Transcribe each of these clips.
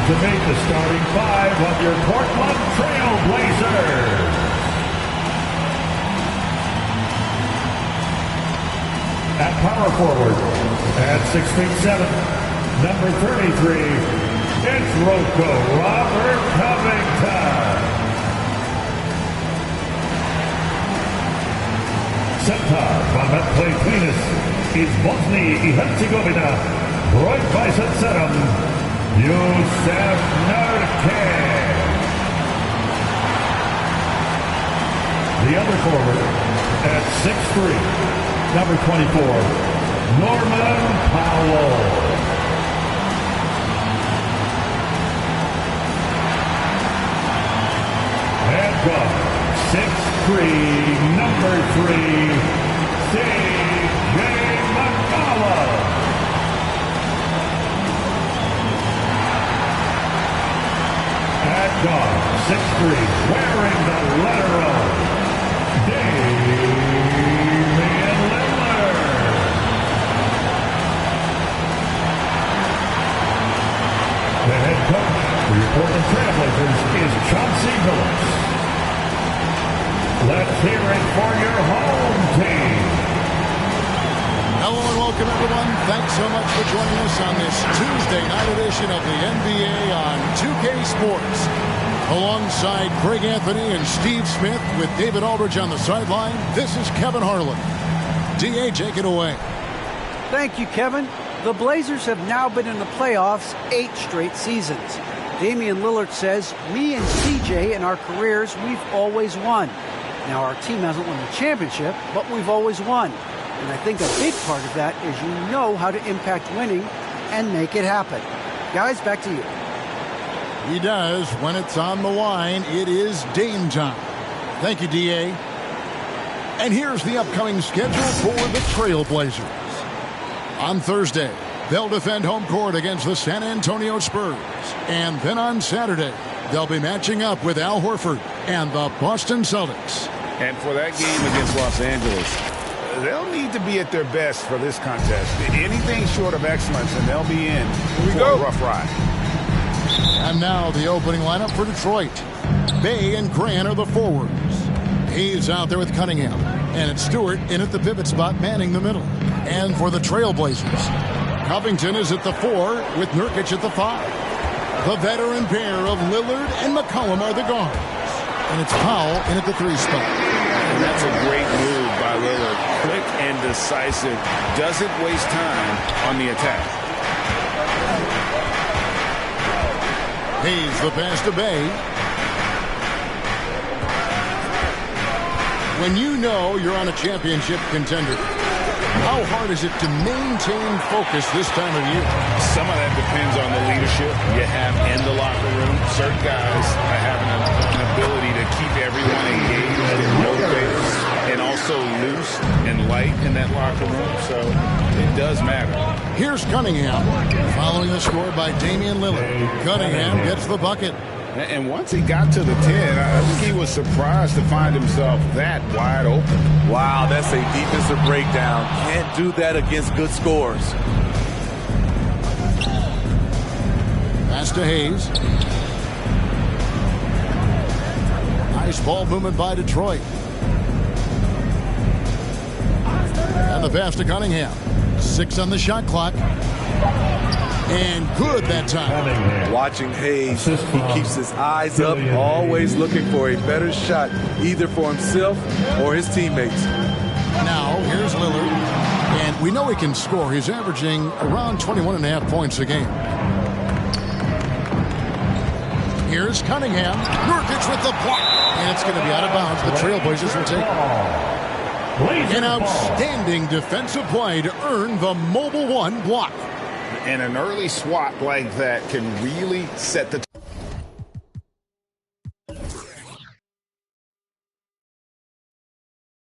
to meet the starting five of your Portland Trail Blazers. At power forward, at 6'7", number 33, it's Rocco Robert Covington. Center, Vamet Platinis, is Bosnia y Herzegovina, Roy Bicep Yusef Nurkic. The other forward, at 6'3", number 24, Norman Powell. And guard, 6'3", number 3, C.J. McCollum. At guard, 6'3", wearing the letter O, Damian Lillard. The head coach for your Portland Trail Blazers is Chauncey Billups. Let's hear it for your home team. Hello and welcome, everyone. Thanks so much for joining us on this Tuesday night edition of the NBA on 2K Sports. Alongside Greg Anthony and Steve Smith with David Aldridge on the sideline, this is Kevin Harlan. D.A., take it away. Thank you, Kevin. The Blazers have now been in the playoffs 8 straight seasons. Damian Lillard says, me and CJ in our careers, we've always won. Now, our team hasn't won the championship, but we've always won. And I think a big part of that is you know how to impact winning and make it happen. Guys, back to you. He does. When it's on the line, it is Dame time. Thank you, D.A. And here's the upcoming schedule for the Trailblazers. On Thursday, they'll defend home court against the San Antonio Spurs. And then on Saturday, they'll be matching up with Al Horford and the Boston Celtics. And for that game against Los Angeles, they'll need to be at their best for this contest. Anything short of excellence, and they'll be in for a rough ride. And now the opening lineup for Detroit. Bay and Grant are the forwards. He's out there with Cunningham. And it's Stewart in at the pivot spot, manning the middle. And for the Trailblazers, Covington is at the 4 with Nurkic at the 5. The veteran pair of Lillard and McCollum are the guards. And it's Powell in at the 3 spot. And that's a great move by Lillard. Quick and decisive. Doesn't waste time on the attack. Hayes the pass to Bay. When you know you're on a championship contender, how hard is it to maintain focus this time of year? Some of that depends on the leadership you have in the locker room. Certain guys are having an ability to keep everyone engaged and motivated and also loose and light in that locker room. So it does matter. Here's Cunningham following the score by Damian Lillard. Cunningham gets the bucket. And once he got to the 10, I think he was surprised to find himself that wide open. Wow, that's a defensive breakdown. Can't do that against good scores. Pass to Hayes. Nice ball movement by Detroit. And the pass to Cunningham. 6 on the shot clock. And good that time. Watching Hayes, he keeps his eyes up, always looking for a better shot, either for himself or his teammates. Now, here's Lillard. And we know he can score. He's averaging around 21.5 points a game. Here's Cunningham. Nurkic with the block. And it's going to be out of bounds. The Trailblazers will take it. An outstanding defensive play to earn the Mobile One block. And an early swat like that can really set the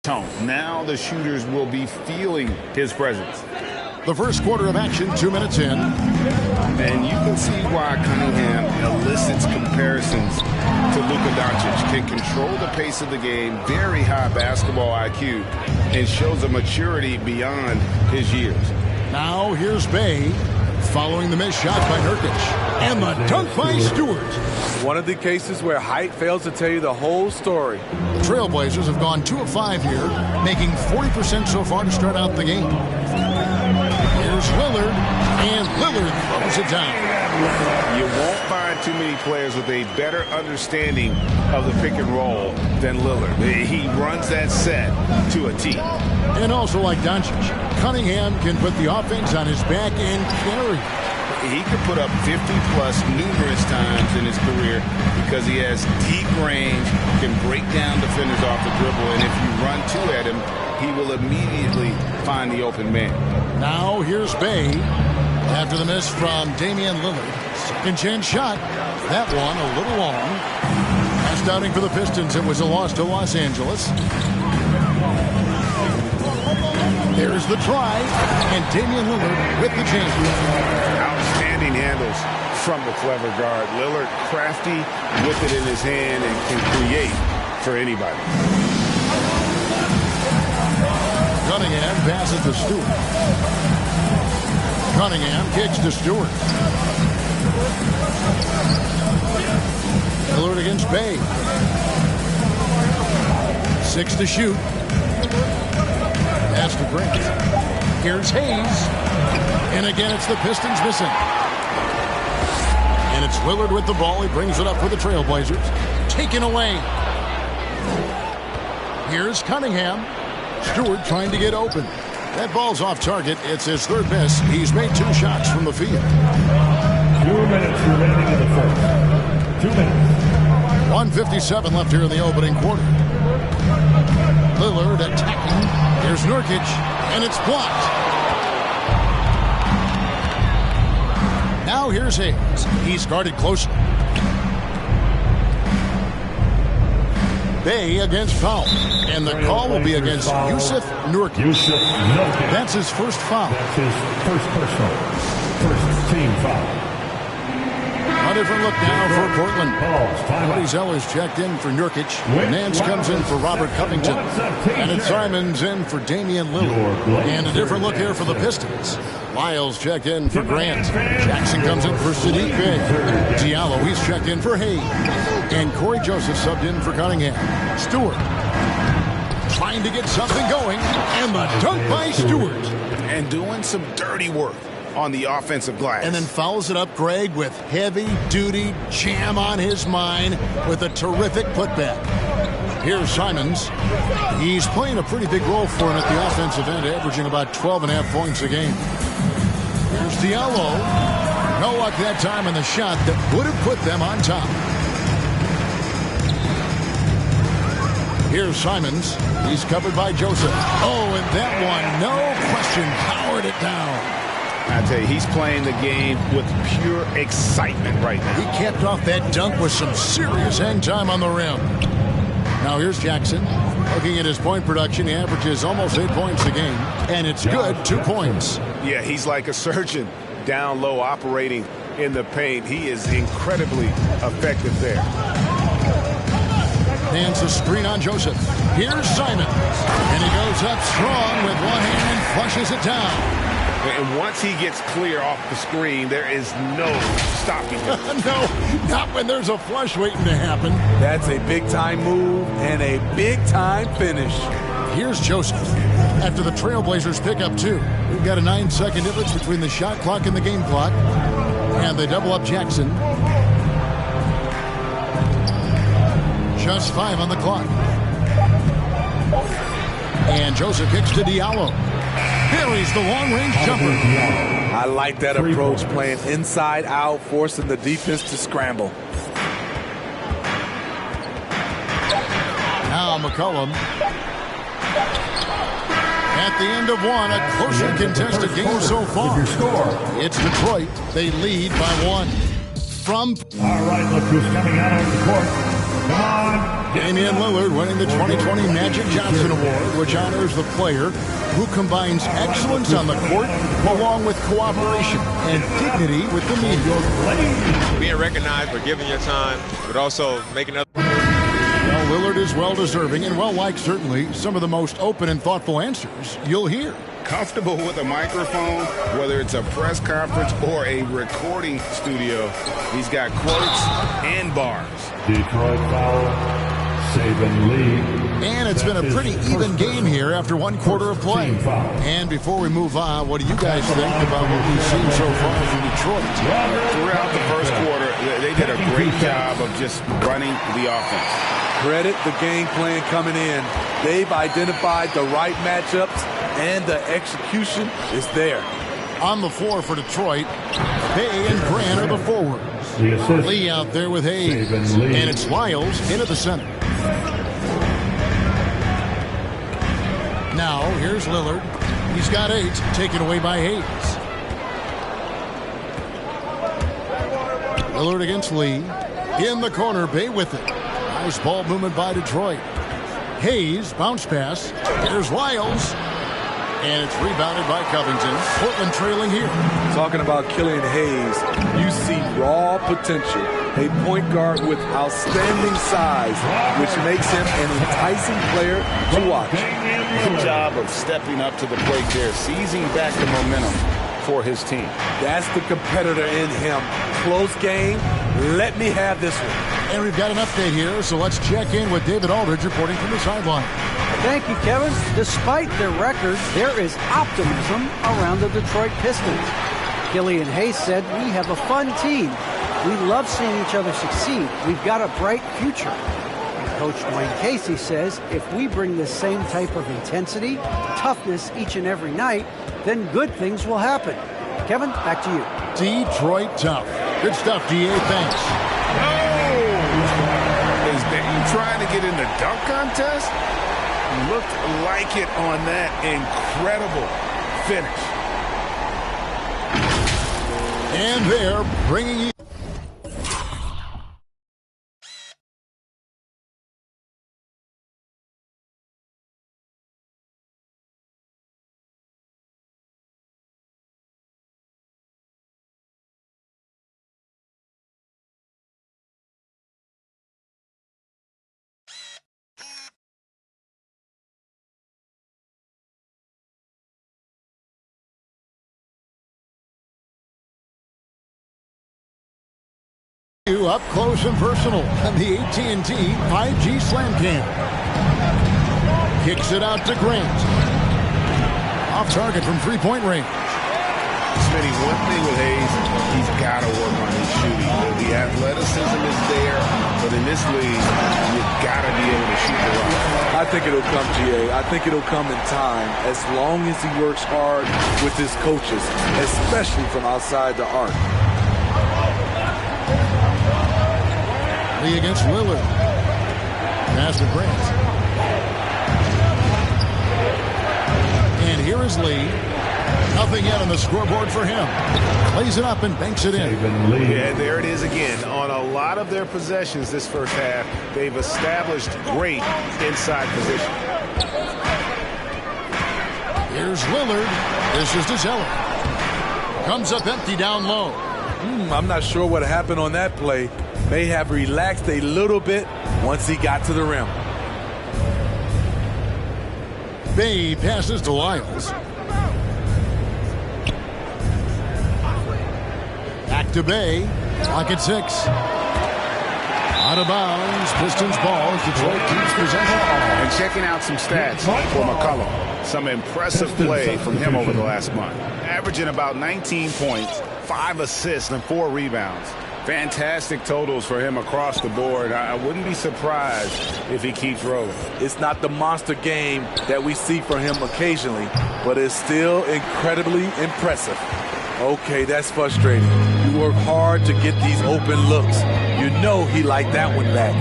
tone. Now the shooters will be feeling his presence. The first quarter of action, 2 minutes in. And you can see why Cunningham elicits comparisons to Luka Doncic. Can control the pace of the game, very high basketball IQ, and shows a maturity beyond his years. Now here's Bay Following the missed shot by Nurkic. And the dunk by Stewart. One of the cases where height fails to tell you the whole story. The Trailblazers have gone 2 of 5 here, making 40% so far to start out the game. Here's Lillard, and Lillard throws it down. You won't find too many players with a better understanding of the pick and roll than Lillard. He runs that set to a T. And also like Doncic, Cunningham can put the offense on his back and carry. He could put up 50-plus numerous times in his career because he has deep range, can break down defenders off the dribble, and if you run two at him, he will immediately find the open man. Now here's Bay. After the miss from Damian Lillard. Second chance shot. That one a little long. Last outing for the Pistons, it was a loss to Los Angeles. There's the try, and Damian Lillard with the change. Outstanding handles from the clever guard. Lillard crafty with it in his hand and can create for anybody. Cunningham passes to Stewart. Cunningham kicks to Stewart. Lillard against Bay. 6 to shoot. Pass to Grant. Here's Hayes. And again, it's the Pistons missing. And it's Lillard with the ball. He brings it up for the Trailblazers. Taken away. Here's Cunningham. Stewart trying to get open. That ball's off target. It's his third miss. He's made 2 shots from the field. 2 minutes remaining in the first. 2 minutes. 1:57 left here in the opening quarter. Lillard attacking. Here's Nurkic, and it's blocked. Now here's Hayes. He's guarded closely. Bay against foul. And the call will be against Jusuf Nurkic. That's his first foul. That's his first personal. First team foul. A different look now for Portland. Cody Zeller's checked in for Nurkic. Nance comes in for Robert Covington. And it's Simons in for Damian Lillard. And a different look here for the Pistons. Lyles checked in for Grant. Jackson comes in for Sadiq Bey. Diallo, he's checked in for Hayes. And Corey Joseph subbed in for Cunningham. Stewart trying to get something going. And the dunk by Stewart. And doing some dirty work on the offensive glass. And then follows it up, Greg, with heavy-duty jam on his mind with a terrific putback. Here's Simons. He's playing a pretty big role for him at the offensive end, averaging about 12.5 points a game. Here's Diallo. No luck that time on the shot that would have put them on top. Here's Simons. He's covered by Joseph. Oh, and that one, no question, powered it down. I tell you, he's playing the game with pure excitement right now. He capped off that dunk with some serious hang time on the rim. Now here's Jackson. Looking at his point production, he averages almost 8 points a game. And it's good, 2 points. Yeah, he's like a surgeon down low operating in the paint. He is incredibly effective there. Hands a screen on Joseph. Here's Simons. And he goes up strong with one hand and flushes it down. And once he gets clear off the screen, there is no stopping him. No, not when there's a flush waiting to happen. That's a big-time move and a big-time finish. Here's Joseph. After the Trailblazers pick up 2, we've got a 9-second difference between the shot clock and the game clock. And they double up Jackson. Just 5 on the clock. And Joseph kicks to Diallo. Buries the long-range jumper. I like that approach, playing inside out, forcing the defense to scramble. Now McCollum. At the end of one, a closely contested game so far. It's Detroit. They lead by 1. From... All right, look who's coming out on the court. Come on. Damian Lillard winning the 2020 Magic Johnson Award, which honors the player who combines excellence on the court along with cooperation and dignity with the media. Being recognized for giving your time, but also making other... Well, Lillard is well-deserving and well-liked, certainly. Some of the most open and thoughtful answers you'll hear. comfortable with a microphone, whether it's a press conference or a recording studio. He's got quotes and bars. Detroit foul. Saban lead. And it's been a pretty even game here after one quarter of play. And before we move on, what do you guys think about what we've seen so far from Detroit? Throughout the first quarter, they did a great job of just running the offense. Credit the game plan coming in. They've identified the right matchups, and the execution is there. On the floor for Detroit, Bay and Grant are the forwards. Lee out there with Hayes. And it's Lyles into the center. Now, here's Lillard. He's got 8, taken away by Hayes. Lillard against Lee. In the corner, Bay with it. Nice ball movement by Detroit. Hayes, bounce pass. Here's Lyles. And it's rebounded by Covington. Portland trailing here. Talking about Killian Hayes, you see raw potential. A point guard with outstanding size, which makes him an enticing player to watch. Good job of stepping up to the plate there, seizing back the momentum for his team. That's the competitor in him. Close game. Let me have this one. And we've got an update here, so let's check in with David Aldridge reporting from the sideline. Thank you, Kevin. Despite their record, there is optimism around the Detroit Pistons. Killian Hayes said, "We have a fun team. We love seeing each other succeed. We've got a bright future." And Coach Dwayne Casey says, if we bring this same type of intensity, toughness each and every night, then good things will happen. Kevin, back to you. Detroit tough. Good stuff, DA. Thanks. Is Dame trying to get in the dunk contest? Looked like it on that incredible finish. And they're bringing you. Up close and personal on the AT&T 5G Slam Cam. Kicks it out to Grant. Off target from three-point range. Smitty, one thing with Hayes, he's got to work on his shooting. The athleticism is there, but in this league, you've got to be able to shoot the rock. I think it'll come, GA. I think it'll come in time, as long as he works hard with his coaches, especially from outside the arc. Lee against Lillard. Pass to Grant. And here is Lee. Nothing yet on the scoreboard for him. Plays it up and banks it in. Yeah, there it is again. On a lot of their possessions this first half, they've established great inside position. Here's Lillard. This is to Zeller. Comes up empty down low. I'm not sure what happened on that play. May have relaxed a little bit once he got to the rim. Bay passes to Lyles. Back to Bay. Clock at 6. Out of bounds. Pistons ball as Detroit keeps possession. And checking out some stats for McCollum. Some impressive play from him over the last month. Averaging about 19 points, 5 assists, and 4 rebounds. Fantastic totals for him across the board. I wouldn't be surprised if he keeps rolling. It's not the monster game that we see from him occasionally, but it's still incredibly impressive. Okay, that's frustrating. You work hard to get these open looks. You know he liked that one back.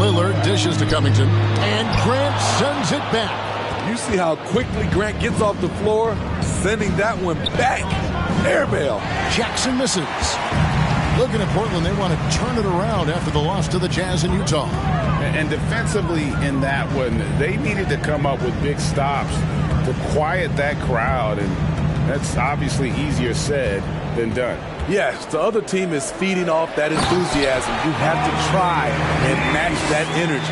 Lillard dishes to Covington, and Grant sends it back. You see how quickly Grant gets off the floor, sending that one back. Airmail. Jackson misses. Looking at Portland, they want to turn it around after the loss to the Jazz in Utah. And defensively in that one, they needed to come up with big stops to quiet that crowd. And That's obviously easier said than done. Yes, the other team is feeding off that enthusiasm. You have to try and match that energy.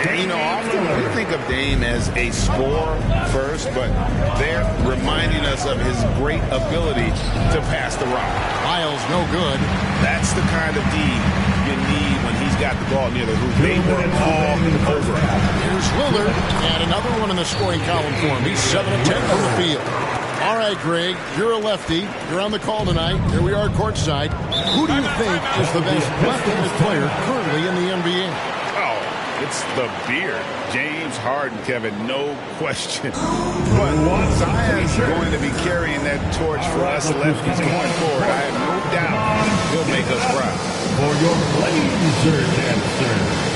And, you know, often we think of Dame as a scorer first, but they're reminding us of his great ability to pass the rock. Miles, no good. That's the kind of D you need when he's got the ball near the hoop. They were all over. Here's Lillard, and another one in the scoring column for him. He's 7 of 10 from the field. All right, Greg, you're a lefty. You're on the call tonight. Here we are courtside. Who do you think is the best left-handed player currently in the NBA? Oh, it's the beard. James Harden, Kevin, no question. But Zion's going to be carrying that torch for us lefties going forward. I have no doubt he'll make us proud. For your Blazers answer.